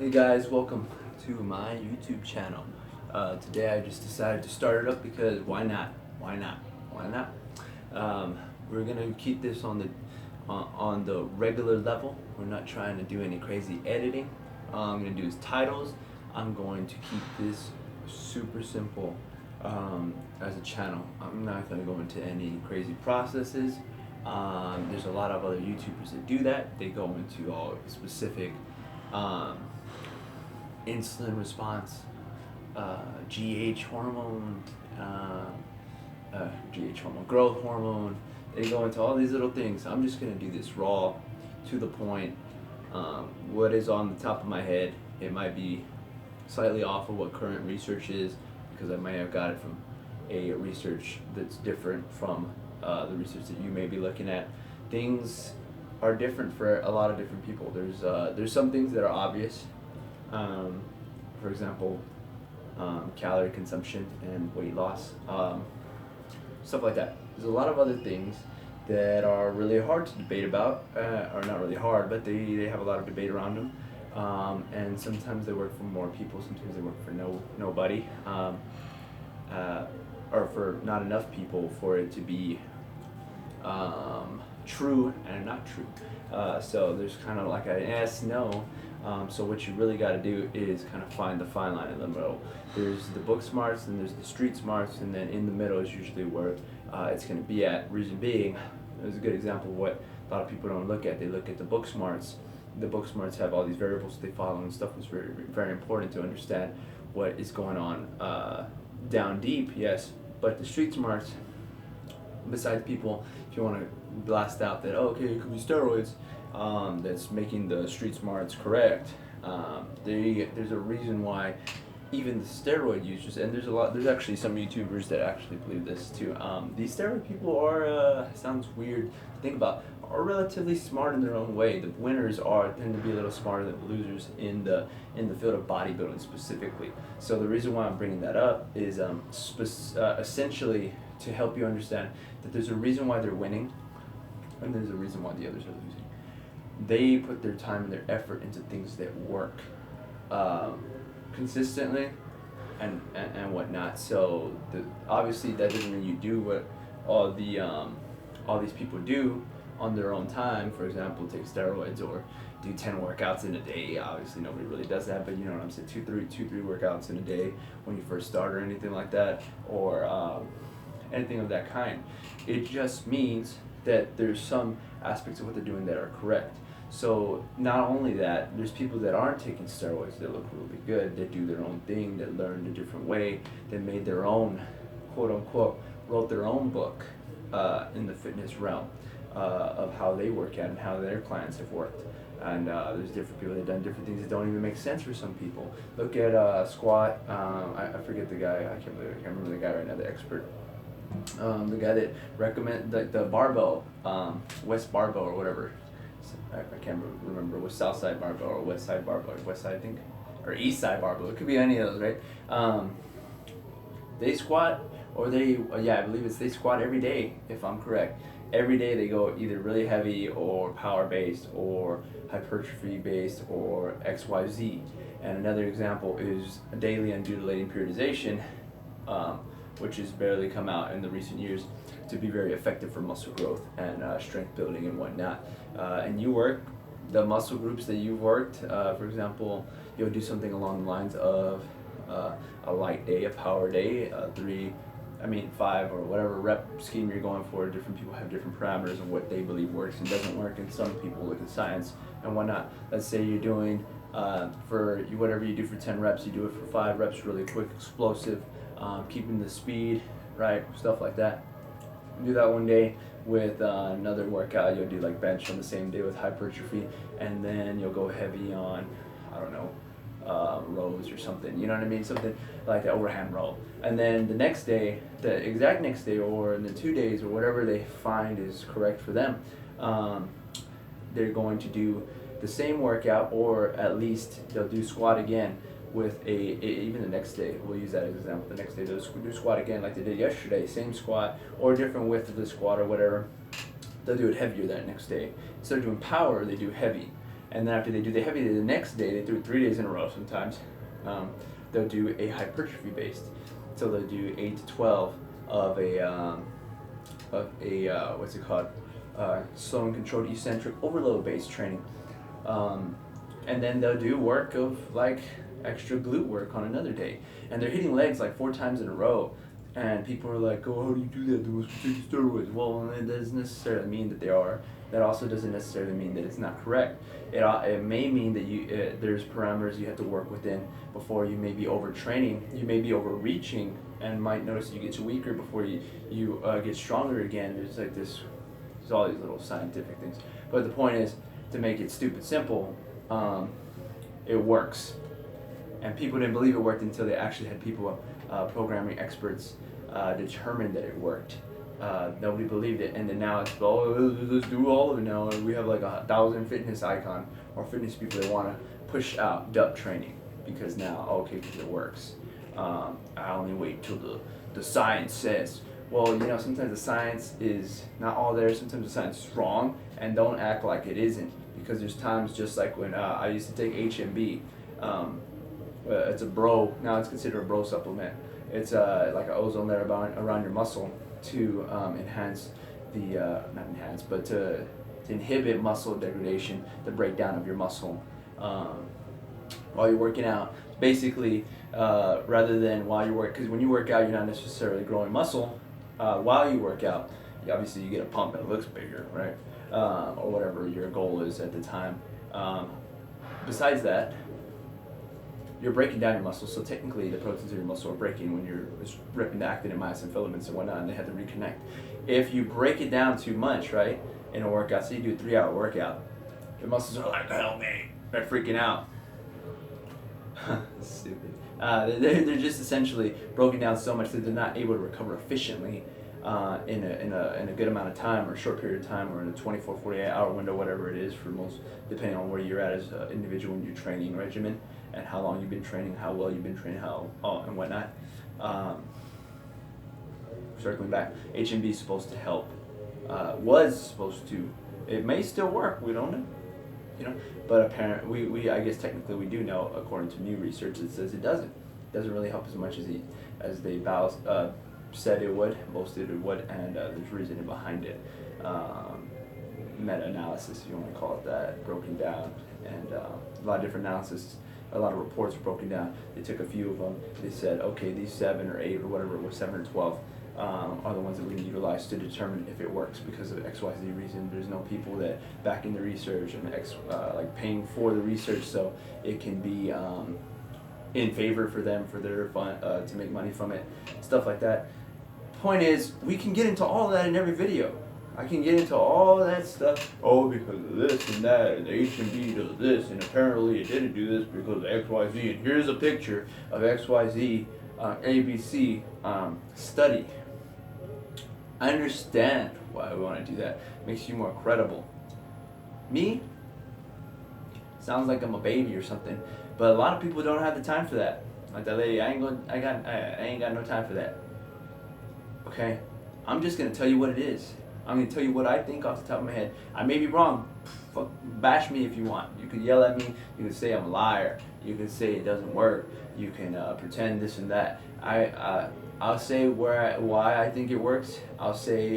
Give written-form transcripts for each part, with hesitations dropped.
Hey guys, welcome to my YouTube channel. Today I just decided to start it up because why not? Why not? Why not? We're gonna keep this on the regular level. We're not trying to do any crazy editing. All I'm gonna do is titles. I'm going to keep this super simple as a channel. I'm not gonna go into any crazy processes. There's a lot of other YouTubers that do that. They go into all specific insulin response, GH hormone, GH hormone, growth hormone. They go into all these little things. I'm just gonna do this raw, to the point. What is on the top of my head? It might be slightly off of what current research is, because I might have got it from a research that's different from the research that you may be looking at. Things are different for a lot of different people. There's some things that are obvious. For example, calorie consumption and weight loss, stuff like that. There's a lot of other things that are really hard to debate about, or not really hard, but they have a lot of debate around them. And sometimes they work for more people, sometimes they work for nobody, or for not enough people for it to be true and not true. So there's kind of like an yes, no. So what you really got to do is kind of find the fine line in the middle. There's the book smarts, and there's the street smarts, and then in the middle is usually where it's going to be at. Reason being, there's a good example of what a lot of people don't look at. They look at the book smarts. The book smarts have all these variables they follow and stuff. Is very, very important to understand what is going on down deep, yes. But the street smarts, besides people, if you want to blast out that, oh, okay, it could be steroids, that's making the street smarts correct. There's a reason why even the steroid users, and there's actually some YouTubers that actually believe this too. These steroid people are, sounds weird to think about, are relatively smart in their own way. The winners tend to be a little smarter than the losers in the field of bodybuilding specifically. So the reason why I'm bringing that up is essentially to help you understand that there's a reason why they're winning, and there's a reason why the others are losing. They put their time and their effort into things that work consistently and whatnot. So obviously that doesn't mean you do what all these people do on their own time. For example, take steroids or do 10 workouts in a day. Obviously nobody really does that, but you know what I'm saying, two, three workouts in a day when you first start, or anything like that, or anything of that kind. It just means that there's some aspects of what they're doing that are correct. So not only that, there's people that aren't taking steroids that look really good, that do their own thing, that learned a different way, that made their own, quote unquote, wrote their own book in the fitness realm of how they work out and how their clients have worked. And there's different people that have done different things that don't even make sense for some people. Look at squat. I forget the guy. I can't remember the guy right now. The expert. The guy that recommend the barbell, West barbell or whatever. I can't remember. It was South Side barbell or West Side barbell, or West Side, I think, or East Side barbell. It could be any of those, right? They squat, or I believe they squat every day, if I'm correct. Every day they go either really heavy or power based or hypertrophy based or XYZ. And another example is daily undulating periodization, which has barely come out in the recent years to be very effective for muscle growth and strength building and whatnot. And you work the muscle groups that you've worked. For example, you'll do something along the lines of a light day, a power day, 5 or whatever rep scheme you're going for. Different people have different parameters of what they believe works and doesn't work, and some people look at science and whatnot. Let's say you're doing whatever you do for 10 reps, you do it for 5 reps, really quick, explosive, keeping the speed, right, stuff like that. Do that one day with another workout. You'll do like bench on the same day with hypertrophy, and then you'll go heavy on, I don't know, rows or something, you know what I mean, something like the overhand row. And then the next day, the exact next day, or in the 2 days, or whatever they find is correct for them, they're going to do the same workout, or at least they'll do squat again with even the next day. We'll use that as an example. The next day they'll do squat again like they did yesterday, same squat or different width of the squat or whatever. They'll do it heavier that next day. Instead of doing power, they do heavy. And then after they do the heavy day, the next day they do it 3 days in a row sometimes. They'll do a hypertrophy based. So they'll do 8 to 12 of a what's it called? Slow and controlled eccentric overload based training. And then they'll do work of like extra glute work on another day. And they're hitting legs like 4 times in a row. And people are like, oh, how do you do that? They must be taking steroids. Well, it doesn't necessarily mean that they are. That also doesn't necessarily mean that it's not correct. It may mean that there's parameters you have to work within before you may be overtraining. You may be overreaching and might notice you get weaker before you get stronger again. There's all these little scientific things. But the point is, to make it stupid simple, it works. And people didn't believe it worked until they actually had people, programming experts, determine that it worked. Nobody believed it, and then now it's, oh, let's do all of it now. And we have like 1,000 fitness icon or fitness people that want to push out DUP training because now, okay, because it works. I only wait till the science says. Well, you know, sometimes the science is not all there. Sometimes the science is wrong, and don't act like it isn't, because there's times just like when I used to take HMB. It's a bro, now it's considered a bro supplement. It's like an ozone layer around your muscle to enhance the, not enhance, but to inhibit muscle degradation, the breakdown of your muscle while you're working out. Basically, rather than while you work, because when you work out, you're not necessarily growing muscle. While you work out, obviously you get a pump and it looks bigger, right? Or whatever your goal is at the time. Besides that, you're breaking down your muscles, so technically the proteins of your muscle are breaking when you're ripping the actin and myosin filaments and whatnot, and they have to reconnect. If you break it down too much, right, in a workout, so you do a 3-hour workout, your muscles are like, help me, they're freaking out. Stupid. They're just essentially broken down so much that they're not able to recover efficiently in a good amount of time, or a short period of time, or in a 24, 48-hour window, whatever it is for most, depending on where you're at as an individual in your training regimen and how long you've been training, how well you've been training, and whatnot. Circling back, HMB is supposed to help. Was supposed to. It may still work. We don't know. You know, but apparently, we I guess technically we do know, according to new research, that says it doesn't. It doesn't really help as much as they said it would, boasted it would, and there's reasoning behind it. Meta-analysis, if you want to call it that, broken down, and a lot of different analysis. A lot of reports were broken down. They took a few of them. They said, okay, these 7 or 8 or whatever it was, 7 or 12, are the ones that we can utilize to determine if it works because of XYZ reason. There's no people that backing the research and like paying for the research, so it can be in favor for them, for their fun, to make money from it, stuff like that. Point is, we can get into all of that in every video. I can get into all that stuff. Oh, because of this and that, and the HMB does this, and apparently it didn't do this because of XYZ. And here's a picture of XYZ ABC study. I understand why we want to do that. It makes you more credible. Me? Sounds like I'm a baby or something, but a lot of people don't have the time for that. Like that lady, I ain't got no time for that. Okay, I'm just gonna tell you what it is. I'm gonna tell you what I think off the top of my head. I may be wrong. Bash me if you want. You could yell at me. You can say I'm a liar. You can say it doesn't work. You can pretend this and that. I'll say why I think it works. I'll say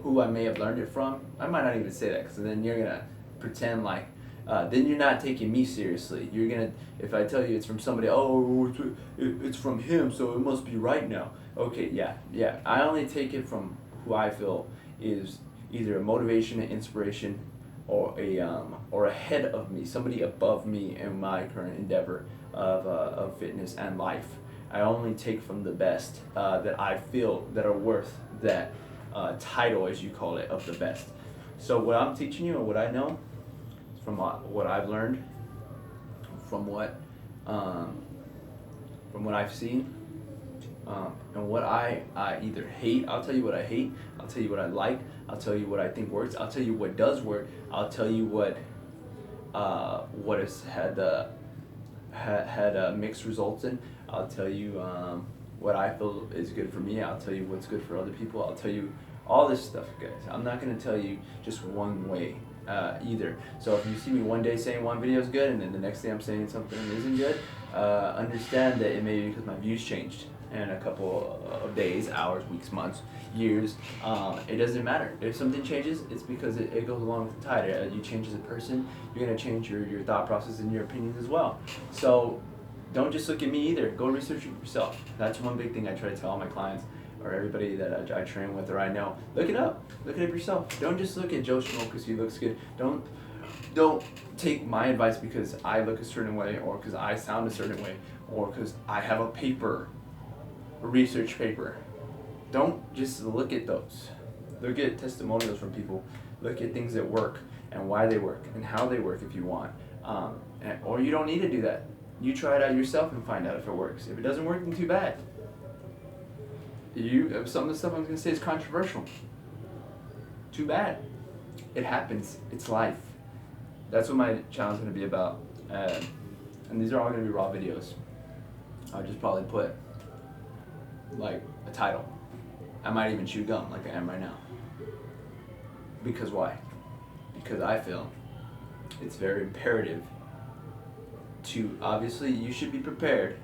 who I may have learned it from. I might not even say that, because then you're gonna pretend like. Then you're not taking me seriously. You're gonna, if I tell you it's from somebody, oh, it's from him, so it must be right now. Okay, yeah. I only take it from who I feel is either a motivation, an inspiration, or a head of me, somebody above me in my current endeavor of fitness and life. I only take from the best that I feel that are worth that title, as you call it, of the best. So what I'm teaching you and what I know, from what I've learned, from what I've seen, and what I either hate. I'll tell you what I hate. I'll tell you what I like. I'll tell you what I think works. I'll tell you what does work. I'll tell you what has had mixed results in. I'll tell you what I feel is good for me. I'll tell you what's good for other people. I'll tell you all this stuff, guys. I'm not going to tell you just one way either. So if you see me one day saying one video is good and then the next day I'm saying something isn't good, understand that it may be because my views changed in a couple of days, hours, weeks, months, years. It doesn't matter. If something changes, it's because it goes along with the tide. You change as a person, you're going to change your thought process and your opinions as well. So don't just look at me either. Go research it yourself. That's one big thing I try to tell all my clients or everybody that I train with or I know. Look it up. Look it up yourself. Don't just look at Joe Schmo because he looks good. Don't take my advice because I look a certain way or because I sound a certain way or because I have a paper, a research paper. Don't just look at those. Look at testimonials from people. Look at things that work and why they work and how they work if you want. Or you don't need to do that. You try it out yourself and find out if it works. If it doesn't work, then too bad. Some of the stuff I'm going to say is controversial. Too bad. It happens. It's life. That's what my channel is going to be about. And these are all going to be raw videos. I'll just probably put like a title. I might even chew gum like I am right now. Because why? Because I feel it's very imperative to, obviously you should be prepared,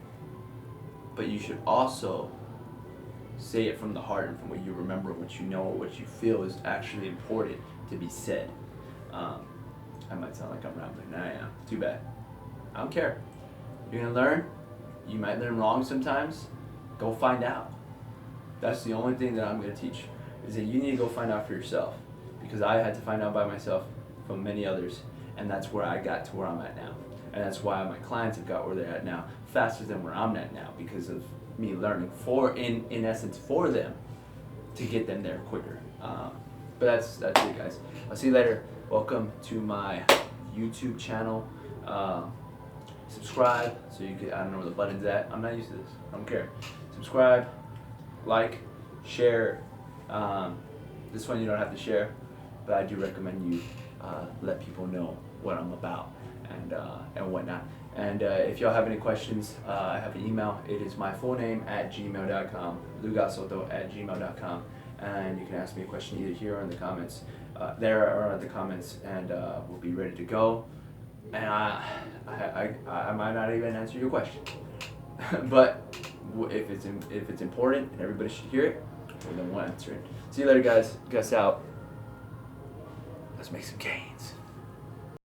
but you should also say it from the heart and from what you remember, what you know, what you feel is actually important to be said. I might sound like I'm rambling, and I am. Too bad. I don't care. You're gonna learn. You might learn wrong sometimes. Go find out. That's the only thing that I'm gonna teach, is that you need to go find out for yourself. Because I had to find out by myself from many others, and that's where I got to where I'm at now. And that's why my clients have got where they're at now faster than where I'm at now, because of me learning in essence for them to get them there quicker. But that's it, guys. I'll see you later. Welcome to my YouTube channel. Subscribe so you can, I don't know where the button's at. I'm not used to this. I don't care. Subscribe, like, share. This one you don't have to share, but I do recommend you let people know what I'm about and whatnot. And if y'all have any questions, I have an email. It is my full name @gmail.com, lugasoto@gmail.com, and you can ask me a question either here or in the comments, there or in the comments, and we'll be ready to go. And I might not even answer your question, but if it's important and everybody should hear it, well, then we'll answer it. See you later, guys. Guess out. Let's make some gains.